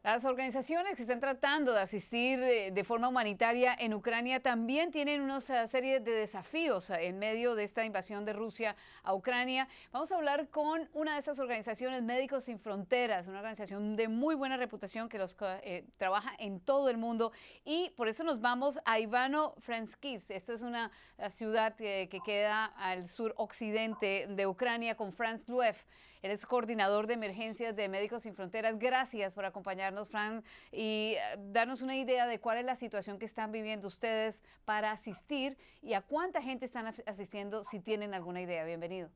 Las organizaciones que están tratando de asistir de forma humanitaria en Ucrania también tienen una serie de desafíos en medio de esta invasión de Rusia a Ucrania. Vamos a hablar con una de esas organizaciones, Médicos Sin Fronteras, una organización de muy buena reputación que trabaja en todo el mundo. Y por eso nos vamos a Ivano-Frankivsk. Esto es una ciudad que queda al sur occidente de Ucrania, con Franz Luev. Él es coordinador de emergencias de Médicos Sin Fronteras. Gracias por acompañarnos, Fran, y darnos una idea de cuál es la situación que están viviendo ustedes para asistir y a cuánta gente están asistiendo, si tienen alguna idea. Bienvenido.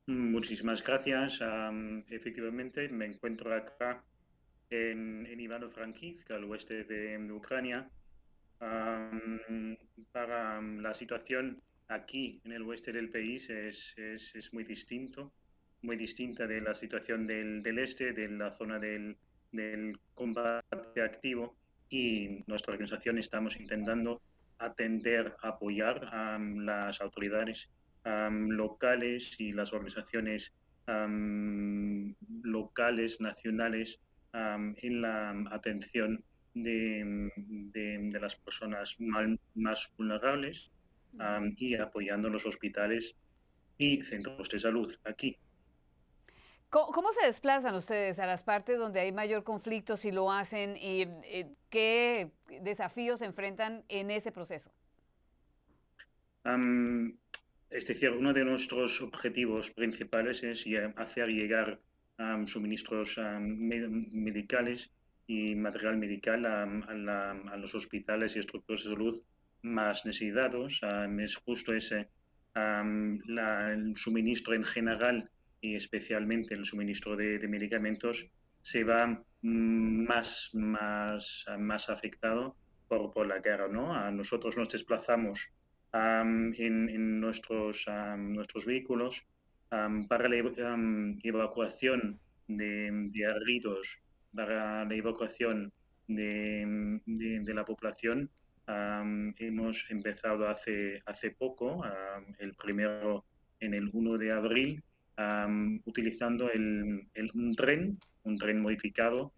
Muchísimas gracias. Efectivamente, me encuentro acá en Ivano-Frankivsk, al oeste de Ucrania. Am, la situación aquí en el oeste del país es muy distinta de la situación del este, de la zona del combate activo, y nuestra organización estamos intentando atender, apoyar a las autoridades locales y las organizaciones locales, nacionales, en la atención de las personas más vulnerables, y apoyando los hospitales y centros de salud aquí. ¿Cómo se desplazan ustedes a las partes donde hay mayor conflicto, si lo hacen, y qué desafíos se enfrentan en ese proceso? Am, es decir, uno de nuestros objetivos principales es hacer llegar suministros medicales y material medical a los hospitales y estructuras de salud más necesitados. Es justo ese, el suministro en general, y especialmente el suministro de medicamentos, se va más afectado por la guerra, ¿no? Nosotros nos desplazamos en nuestros vehículos para la evacuación de heridos, para la evacuación de la población. Hemos empezado hace poco, el primero en el 1 de abril, utilizando un tren modificado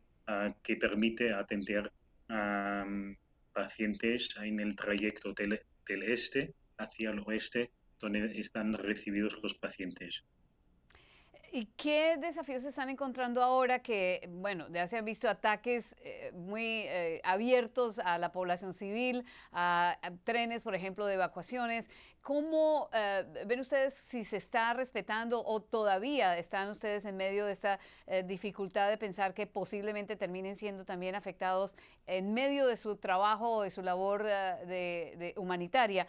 que permite atender a pacientes en el trayecto del este hacia el oeste, donde están recibidos los pacientes. ¿Y qué desafíos se están encontrando ahora que, bueno, ya se han visto ataques muy abiertos a la población civil, a trenes, por ejemplo, de evacuaciones? ¿Cómo ven ustedes si se está respetando o todavía están ustedes en medio de esta dificultad de pensar que posiblemente terminen siendo también afectados en medio de su trabajo o de su labor de humanitaria,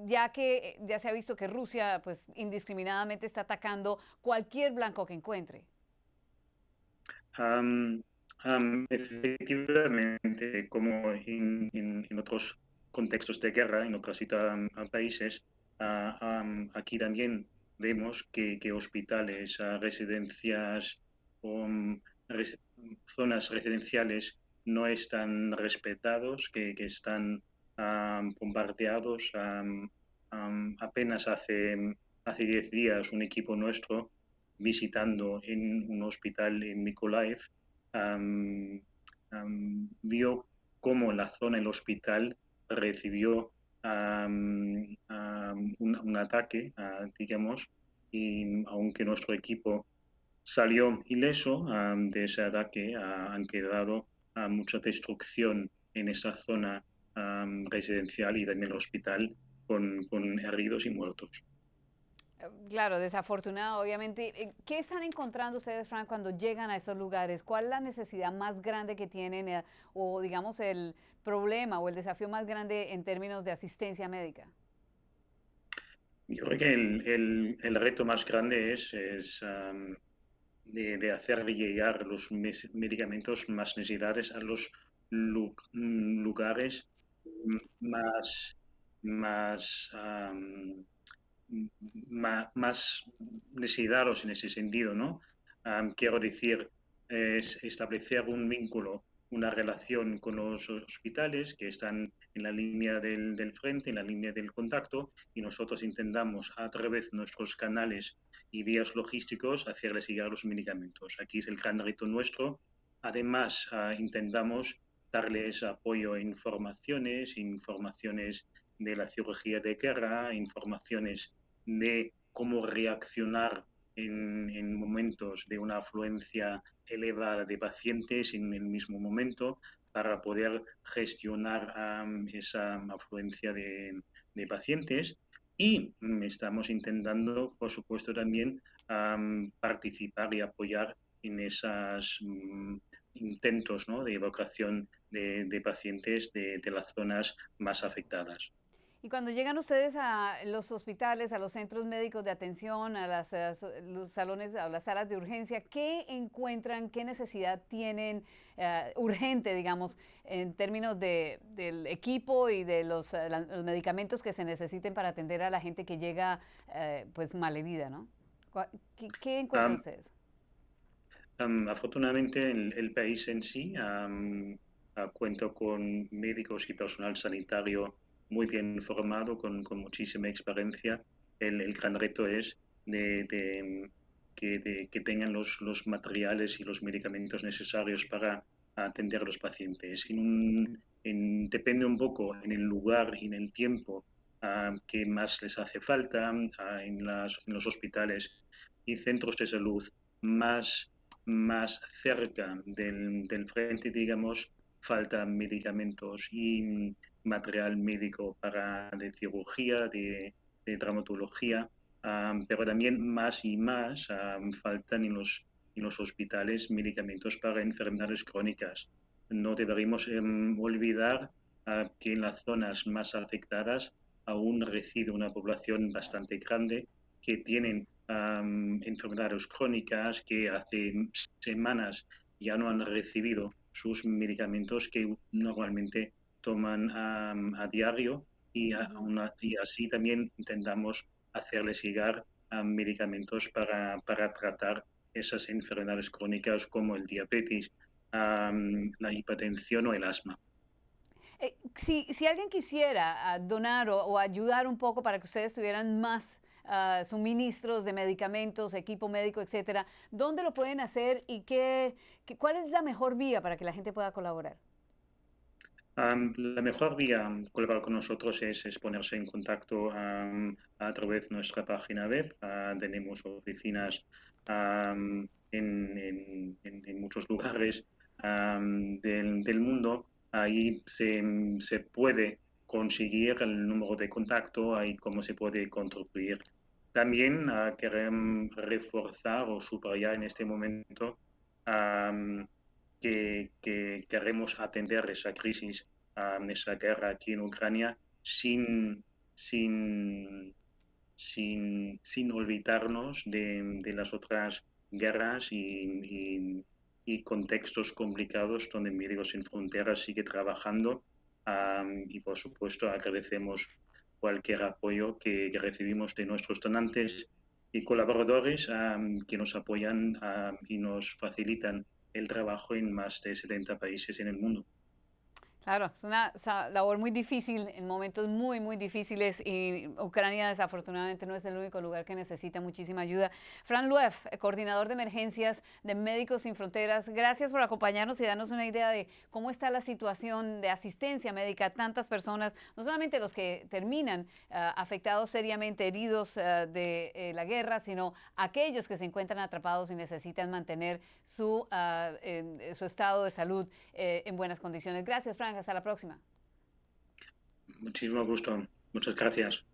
ya que ya se ha visto que Rusia, pues, indiscriminadamente está atacando cualquier blanco que encuentre? Um, Efectivamente, como en otros contextos de guerra, en otros países, aquí también vemos que hospitales, residencias o zonas residenciales no están respetados, que están bombardeados. Apenas hace 10 días un equipo nuestro, visitando en un hospital en Mykolaiv, vio cómo la zona del hospital recibió un ataque, digamos, y aunque nuestro equipo salió ileso de ese ataque, han quedado mucha destrucción en esa zona residencial y también el hospital, con heridos y muertos. Claro, desafortunado, obviamente. ¿Qué están encontrando ustedes, Frank, cuando llegan a esos lugares? ¿Cuál es la necesidad más grande que tienen o, digamos, el problema o el desafío más grande en términos de asistencia médica? Yo creo que el reto más grande es de hacer llegar los medicamentos más necesitados a los lugares más, más, más necesitados en ese sentido, ¿no? Quiero decir, es establecer un vínculo, una relación con los hospitales que están en la línea del frente, en la línea del contacto, y nosotros intentamos, a través de nuestros canales y vías logísticos, hacerles llegar los medicamentos. Aquí es el gran reto nuestro, además, intentamos darles apoyo e informaciones de la cirugía de guerra, informaciones de cómo reaccionar en momentos de una afluencia elevada de pacientes en el mismo momento para poder gestionar esa afluencia de pacientes. Y estamos intentando, por supuesto, también participar y apoyar en esos intentos, ¿no?, de evacuación de pacientes de las zonas más afectadas. Y cuando llegan ustedes a los hospitales, a los centros médicos de atención, a los salones, a las salas de urgencia, ¿qué encuentran, qué necesidad tienen urgente, digamos, en términos del equipo y de los medicamentos que se necesiten para atender a la gente que llega pues malherida, ¿no? ¿Qué encuentran Um, ustedes? Afortunadamente, el país en sí cuenta con médicos y personal sanitario muy bien formado, con muchísima experiencia. El gran reto es que tengan los materiales y los medicamentos necesarios para atender a los pacientes. Depende un poco en el lugar y en el tiempo que más les hace falta en los hospitales y centros de salud más cerca del frente, digamos, faltan medicamentos y material médico de cirugía, de traumatología, pero también más y más faltan en los hospitales medicamentos para enfermedades crónicas. No deberíamos olvidar que en las zonas más afectadas aún reside una población bastante grande que tienen enfermedades crónicas que hace semanas ya no han recibido sus medicamentos que normalmente toman a diario y así también intentamos hacerles llegar medicamentos para tratar esas enfermedades crónicas como el diabetes, la hipertensión o el asma. Si alguien quisiera donar o ayudar un poco para que ustedes tuvieran más suministros de medicamentos, equipo médico, etcétera, ¿dónde lo pueden hacer y cuál es la mejor vía para que la gente pueda colaborar? La mejor vía colaborar con nosotros es ponerse en contacto a través de nuestra página web. Tenemos oficinas en muchos lugares del mundo. Ahí se puede conseguir el número de contacto, ahí cómo se puede contribuir. También queremos reforzar o subrayar en este momento que queremos atender esa crisis, esa guerra aquí en Ucrania, sin, sin olvidarnos de las otras guerras y contextos complicados donde Médicos Sin Fronteras sigue trabajando y por supuesto agradecemos cualquier apoyo que recibimos de nuestros donantes y colaboradores que nos apoyan y nos facilitan el trabajo en más de 70 países en el mundo. Claro, es una labor muy difícil en momentos muy, muy difíciles y Ucrania desafortunadamente no es el único lugar que necesita muchísima ayuda. Fran Luef, coordinador de emergencias de Médicos Sin Fronteras, gracias por acompañarnos y darnos una idea de cómo está la situación de asistencia médica a tantas personas, no solamente los que terminan afectados seriamente, heridos de la guerra, sino aquellos que se encuentran atrapados y necesitan mantener su estado de salud en buenas condiciones. Gracias, Fran. Hasta la próxima. Muchísimo gusto. Muchas gracias.